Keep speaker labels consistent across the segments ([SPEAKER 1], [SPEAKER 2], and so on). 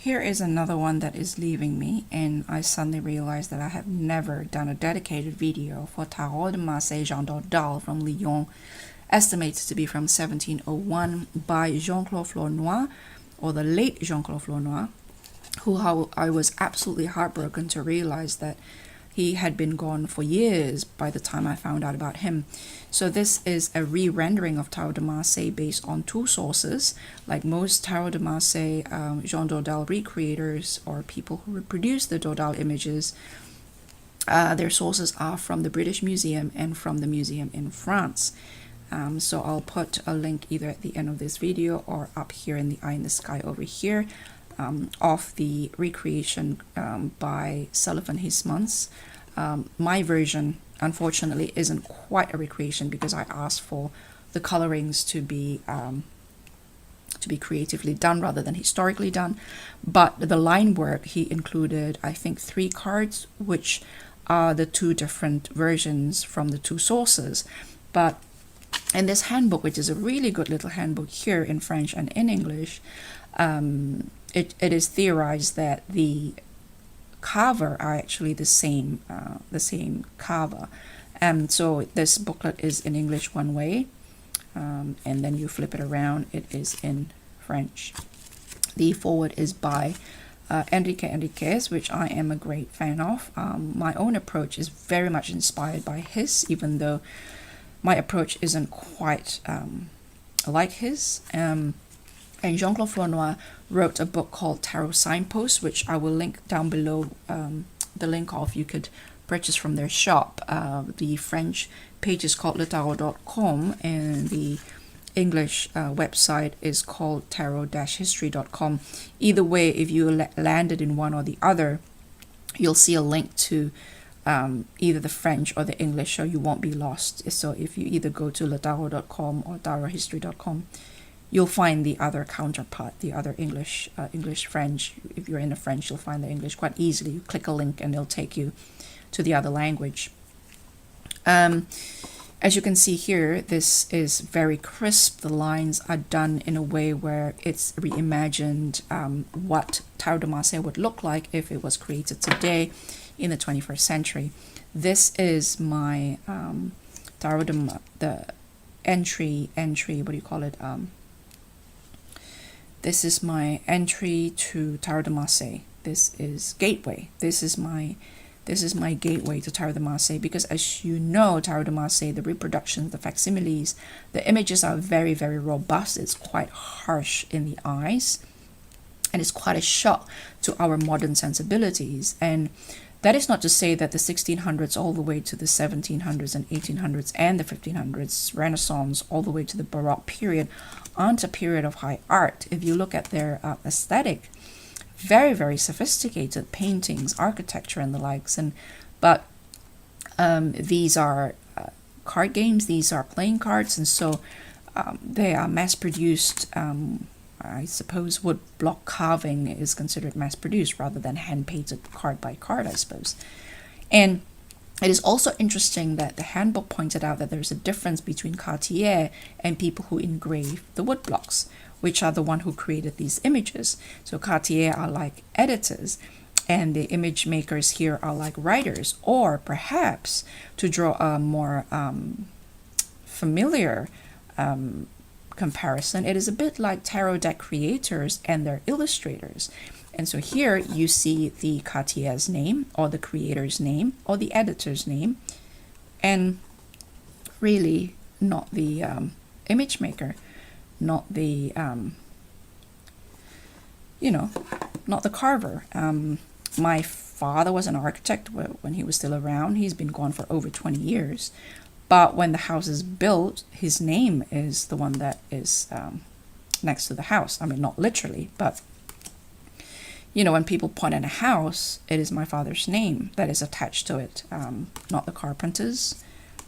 [SPEAKER 1] Here is another one that is leaving me, and I suddenly realized that I have never done a dedicated video for Tarot de Marseille Jean Dodal from Lyon, estimated to be from 1701 by Jean Claude Flornoy, or the late Jean Claude Flornoy, who I was absolutely heartbroken to realize that he had been gone for years by the time I found out about him. So this is a re-rendering of Tarot de Marseille based on two sources. Like most Tarot de Marseille Jean Dodal recreators or people who reproduce the Dodal images, their sources are from the British Museum and from the museum in France. So I'll put a link either at the end of this video or up here in the eye in the sky over here, of the recreation by Sullivan Hismans. My version, unfortunately, isn't quite a recreation because I asked for the colorings to be creatively done rather than historically done. But the line work, he included, I think, 3 cards, which are the 2 different versions from the 2 sources. But in this handbook, which is a really good little handbook here in French and in English, it is theorized that the carver are actually the same carver. So this booklet is in English one way, and then you flip it around, it is in French. The forward is by Enrique Enriquez, which I am a great fan of. My own approach is very much inspired by his, even though my approach isn't quite like his. And Jean Claude Flornoy wrote a book called Tarot Signposts, which I will link down below, the link of. You could purchase from their shop. The French page is called tarot.com, and the English website is called tarot-history.com. Either way, if you landed in one or the other, you'll see a link to either the French or the English, so you won't be lost. So if you either go to tarot.com or tarothistory.com, you'll find the other counterpart, the other English, French. If you're in the French, you'll find the English quite easily. You click a link and it'll take you to the other language. As you can see here, this is very crisp. The lines are done in a way where it's reimagined what Tarot de Marseille would look like if it was created today in the 21st century. This is my Tarot de the entry, what do you call it? This is my entry to Tarot de Marseille. This is gateway. This is my gateway to Tarot de Marseille, because as you know, Tarot de Marseille, the reproductions, the facsimiles, the images are very, very robust. It's quite harsh in the eyes, and it's quite a shock to our modern sensibilities. And that is not to say that the 1600s all the way to the 1700s and 1800s and the 1500s, Renaissance, all the way to the Baroque period aren't a period of high art. If you look at their aesthetic, very, very sophisticated paintings, architecture and the likes. But these are card games, these are playing cards, and so they are mass-produced. I suppose wood block carving is considered mass-produced rather than hand-painted card by card, I suppose. And it is also interesting that the handbook pointed out that there's a difference between Cartier and people who engrave the wood blocks, which are the one who created these images. So Cartier are like editors, and the image makers here are like writers. Or perhaps, to draw a more familiar comparison, it is a bit like tarot deck creators and their illustrators. And so here you see the Cartier's name, or the creator's name, or the editor's name, and really not the image maker, not the not the carver. My father was an architect when he was still around. He's been gone for over 20 years. But when the house is built, his name is the one that is next to the house. I mean, not literally, but when people point at a house, it is my father's name that is attached to it, not the carpenters,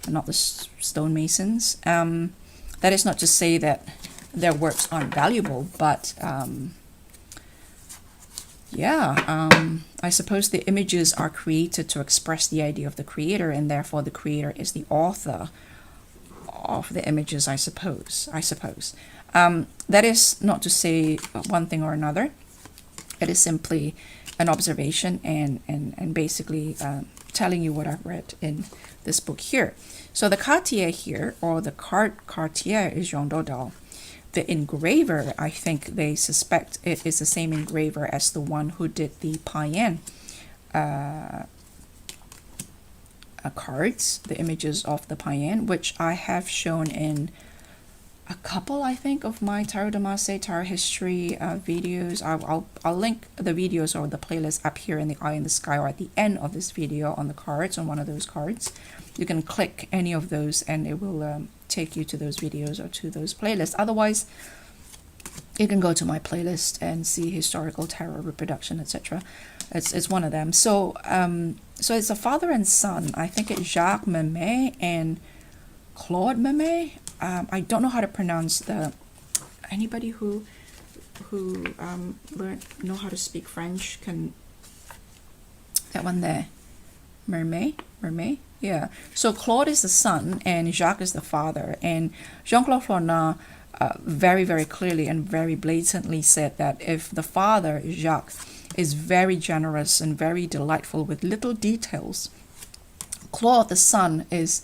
[SPEAKER 1] not the stonemasons. That is not to say that their works aren't valuable, but I suppose the images are created to express the idea of the creator, and therefore the creator is the author of the images, I suppose. That is not to say one thing or another. It is simply an observation and basically telling you what I've read in this book here. So the Cartier here, or the Cartier, is Jean Dodal. The engraver, I think they suspect it is the same engraver as the one who did the païen cards, the images of the païen, which I have shown in a couple, I think, of my Tarot de Marseille tarot history videos. I'll link the videos or the playlist up here in the eye in the sky, or at the end of this video on the cards, on one of those cards. You can click any of those and it will take you to those videos or to those playlists. Otherwise, you can go to my playlist and see historical tarot reproduction, etc. It's one of them. So so it's a father and son. I think it's Jacques Memet and Claude Memet. I don't know how to pronounce the. Anybody who know how to speak French can. That one there, Mermet. Yeah. So Claude is the son and Jacques is the father. And Jean Claude Flornoy very, very clearly and very blatantly said that if the father, Jacques, is very generous and very delightful with little details, Claude, the son, is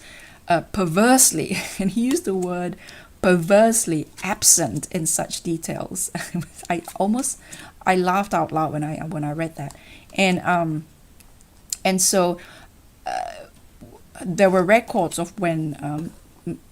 [SPEAKER 1] perversely, and he used the word perversely, absent in such details. I laughed out loud when I read that. And so there were records of when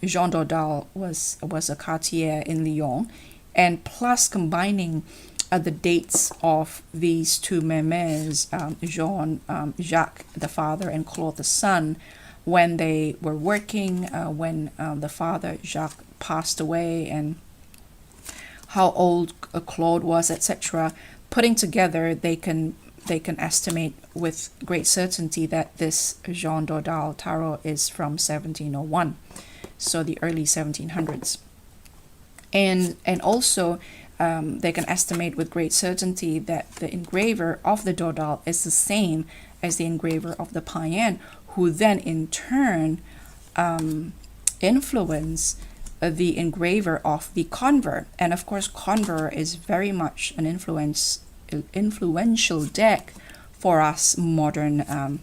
[SPEAKER 1] Jean Dodal was a Cartier in Lyon, and plus combining the dates of these two Memets, Jean, Jacques the father, and Claude the son, when they were working, when the father Jacques passed away, and how old Claude was, etc. Putting together, they can estimate with great certainty that this Jean Dodal tarot is from 1701, so the early 1700s. And also they can estimate with great certainty that the engraver of the Dodal is the same as the engraver of the païen, who then in turn influence the engraver of the convert. And of course, convert is very much an influential deck for us modern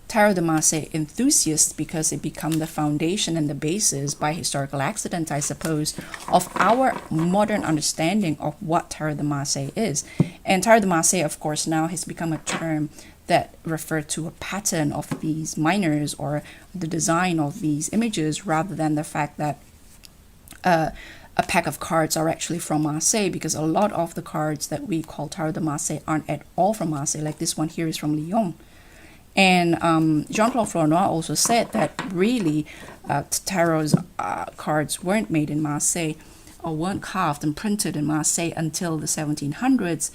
[SPEAKER 1] Tarot de Marseille enthusiasts, because it become the foundation and the basis, by historical accident, I suppose, of our modern understanding of what Tarot de Marseille is. And Tarot de Marseille, of course, now has become a term that refer to a pattern of these minors or the design of these images, rather than the fact that a pack of cards are actually from Marseille, because a lot of the cards that we call Tarot de Marseille aren't at all from Marseille. Like this one here is from Lyon. And Jean Claude Flornoy also said that really tarot's cards weren't made in Marseille, or weren't carved and printed in Marseille until the 1700s.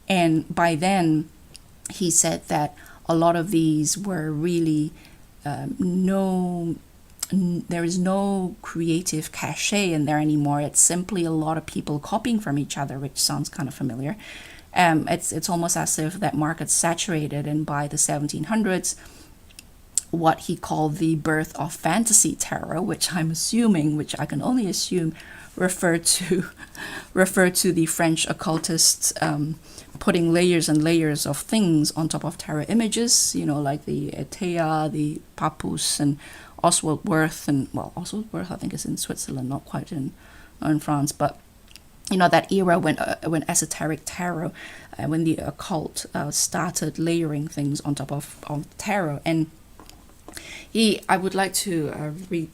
[SPEAKER 1] And by then, he said that a lot of these were really there is no creative cachet in there anymore. It's simply a lot of people copying from each other, which sounds kind of familiar. It's almost as if that market saturated, and by the 1700s, what he called the birth of fantasy tarot, which I'm assuming, which I can only assume, refer to the French occultists putting layers and layers of things on top of tarot images, like the Etea, the Papus, and Oswald Wirth, and Oswald Wirth I think is in Switzerland, not quite in France, but that era when esoteric tarot, when the occult started layering things on top of tarot. And I would like to read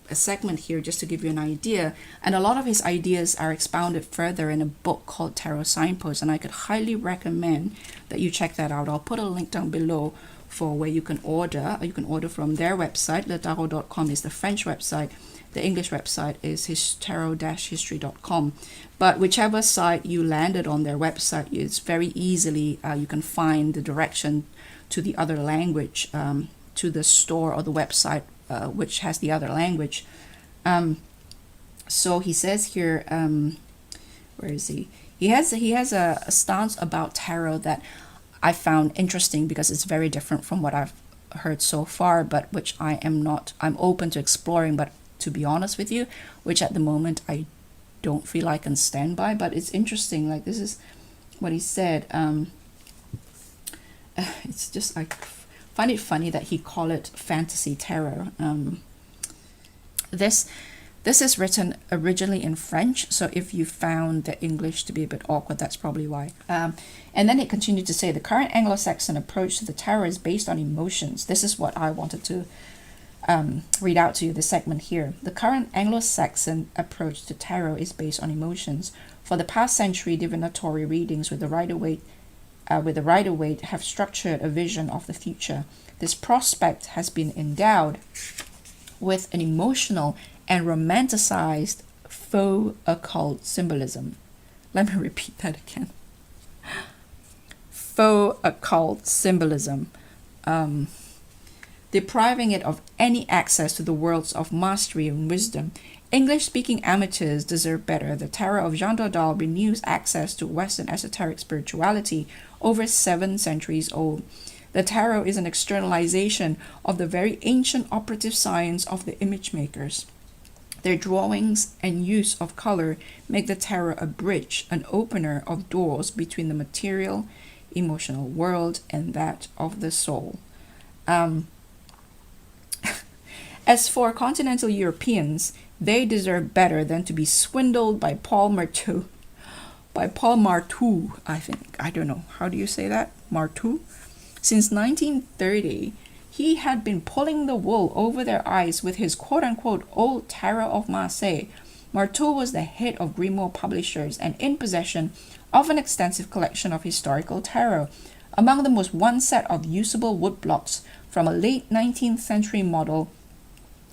[SPEAKER 1] a segment here just to give you an idea. And a lot of his ideas are expounded further in a book called Tarot Signposts, and I could highly recommend that you check that out. I'll put a link down below for where you can order. You can order from their website. Tarot.com is the French website. The English website is tarot-history.com. But whichever site you landed on their website, it's very easily, you can find the direction to the other language, to the store or the website which has the other language. So he says here, where is he? He has a stance about tarot that I found interesting, because it's very different from what I've heard so far, but which I'm open to exploring, but to be honest with you, which at the moment I don't feel I can stand by. But it's interesting. Like, this is what he said. It's just, I find it funny that he called it fantasy tarot. This is written originally in French, so if you found the English to be a bit awkward, that's probably why. And then it continued to say, the current Anglo-Saxon approach to the tarot is based on emotions. This is what I wanted to read out to you, this segment here. The current Anglo-Saxon approach to tarot is based on emotions. For the past century, divinatory readings with the Rider-Waite have structured a vision of the future. This prospect has been endowed with an emotional and romanticized faux occult symbolism. Let me repeat that again. Faux occult symbolism, depriving it of any access to the worlds of mastery and wisdom. English-speaking amateurs deserve better. The Tarot of Jean Dodal renews access to Western esoteric spirituality over 7 centuries old. The tarot is an externalization of the very ancient operative science of the image makers. Their drawings and use of color make the tarot a bridge, an opener of doors between the material, emotional world and that of the soul. As for continental Europeans, they deserve better than to be swindled by Paul Marteau, I think. I don't know. How do you say that? Marteau? Since 1930, he had been pulling the wool over their eyes with his quote-unquote old Tarot of Marseille. Marteau was the head of Grimaud publishers and in possession of an extensive collection of historical tarot. Among them was one set of usable wood blocks from a late 19th century model,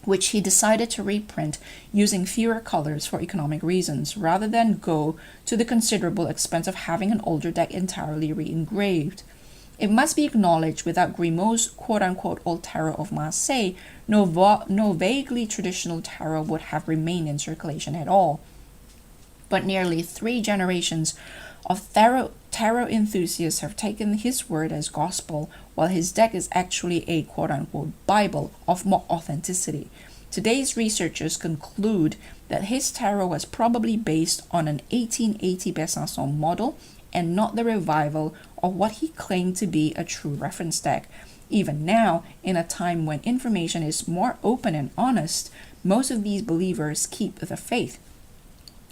[SPEAKER 1] which he decided to reprint using fewer colors for economic reasons, rather than go to the considerable expense of having an older deck entirely re-engraved. It must be acknowledged, without Grimaud's quote-unquote old Tarot of Marseille, no vaguely traditional tarot would have remained in circulation at all. But nearly 3 generations of tarot enthusiasts have taken his word as gospel, while his deck is actually a quote-unquote Bible of more authenticity. Today's researchers conclude that his tarot was probably based on an 1880 Besançon model and not the revival of what he claimed to be a true reference deck. Even now, in a time when information is more open and honest, most of these believers keep the faith.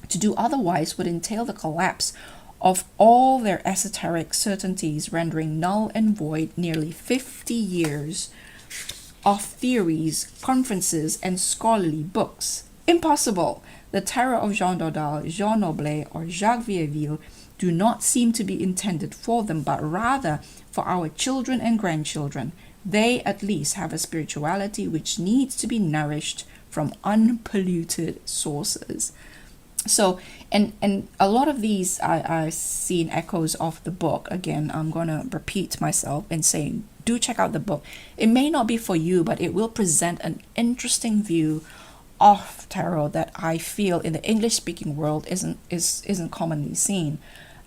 [SPEAKER 1] To do otherwise would entail the collapse of all their esoteric certainties, rendering null and void nearly 50 years of theories, conferences, and scholarly books. Impossible! The Tarot of Jean Dodal, Jean Noblet, or Jacques Vieilleville do not seem to be intended for them, but rather for our children and grandchildren. They at least have a spirituality which needs to be nourished from unpolluted sources. So, and a lot of these I've seen echoes of the book. Again, I'm going to repeat myself and saying, do check out the book. It may not be for you, but it will present an interesting view of tarot that I feel in the English-speaking world isn't commonly seen.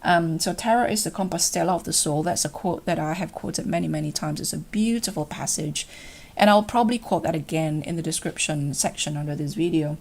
[SPEAKER 1] So tarot is the Compostela of the soul. That's a quote that I have quoted many times. It's a beautiful passage, and I'll probably quote that again in the description section under this video.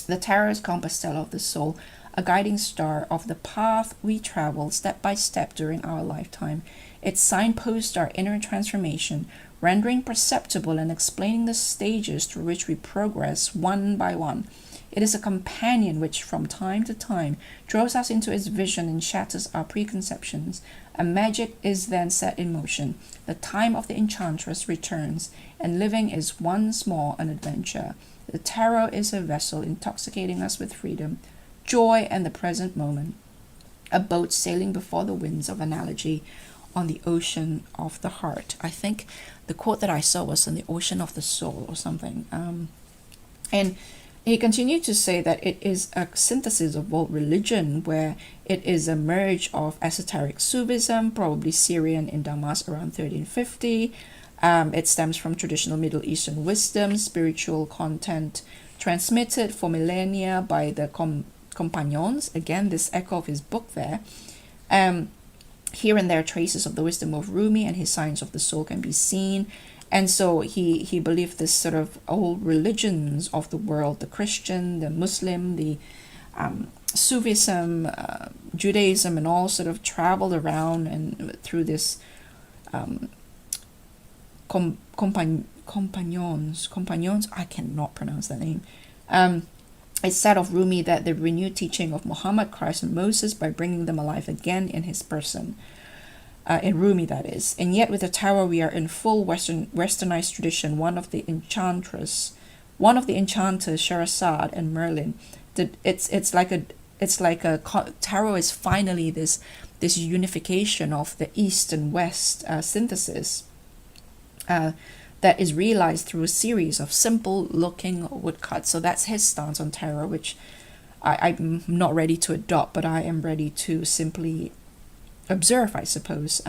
[SPEAKER 1] The tarot is Compostela of the soul, a guiding star of the path we travel step by step during our lifetime. Its signposts our inner transformation, rendering perceptible and explaining the stages through which we progress one by one. It is a companion which from time to time draws us into its vision and shatters our preconceptions. A magic is then set in motion. The time of the enchantress returns, and living is once more an adventure. The tarot is a vessel intoxicating us with freedom, joy, and the present moment. A boat sailing before the winds of analogy on the ocean of the heart. I think the quote that I saw was on the ocean of the soul or something. And he continued to say that it is a synthesis of world religion, where it is a merge of esoteric Sufism, probably Syrian in Damas around 1350. It stems from traditional Middle Eastern wisdom, spiritual content transmitted for millennia by the compagnons. Again, this echo of his book there. Here and there, traces of the wisdom of Rumi and his science of the soul can be seen. And so he believed this sort of old religions of the world, the Christian, the Muslim, the Sufism, Judaism and all sort of traveled around and through this companions, I cannot pronounce that name. It said of Rumi that the renewed teaching of Muhammad, Christ, and Moses by bringing them alive again in his person. In Rumi, that is. And yet with the tarot, we are in full westernized tradition. One of the enchanters, Sherazade and Merlin. It's like a tarot is finally this unification of the East and West synthesis that is realized through a series of simple looking woodcuts. So that's his stance on tarot, which I'm not ready to adopt, but I am ready to simply observe, I suppose.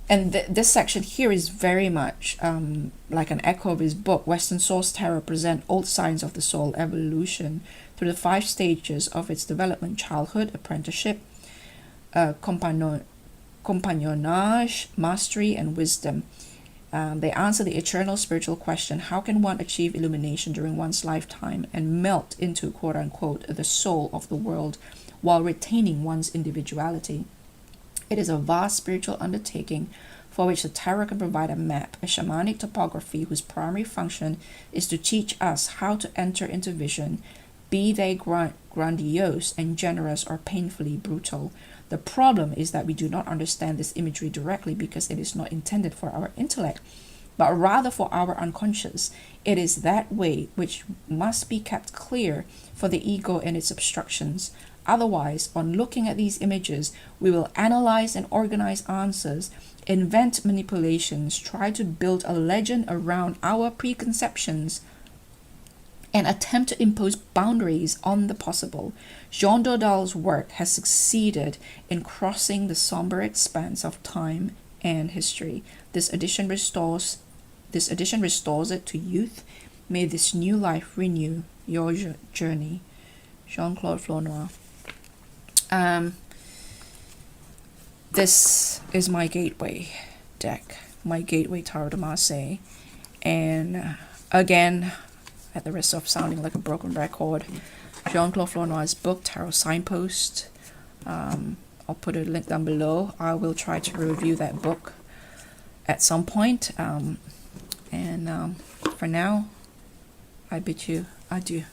[SPEAKER 1] This section here is very much like an echo of his book. Western Source Tarot present old signs of the soul evolution through the 5 stages of its development: childhood, apprenticeship, companionage, mastery, and wisdom. They answer the eternal spiritual question: how can one achieve illumination during one's lifetime and melt into, quote-unquote, the soul of the world while retaining one's individuality? It is a vast spiritual undertaking for which the tarot can provide a map, a shamanic topography whose primary function is to teach us how to enter into vision, be they grandiose and generous or painfully brutal. The problem is that we do not understand this imagery directly because it is not intended for our intellect, but rather for our unconscious. It is that way which must be kept clear for the ego and its obstructions. Otherwise, on looking at these images, we will analyze and organize answers, invent manipulations, try to build a legend around our preconceptions, and attempt to impose boundaries on the possible. Jean Dodal's work has succeeded in crossing the somber expanse of time and history. This edition restores it to youth. May this new life renew your journey. Jean Claude Flornoy. This is my gateway deck, my gateway Tarot de Marseille, and again, at the risk of sounding like a broken record, Jean Claude Flornoy's book Tarot Signposts. I'll put a link down below. I will try to review that book at some point, and for now, I bid you adieu.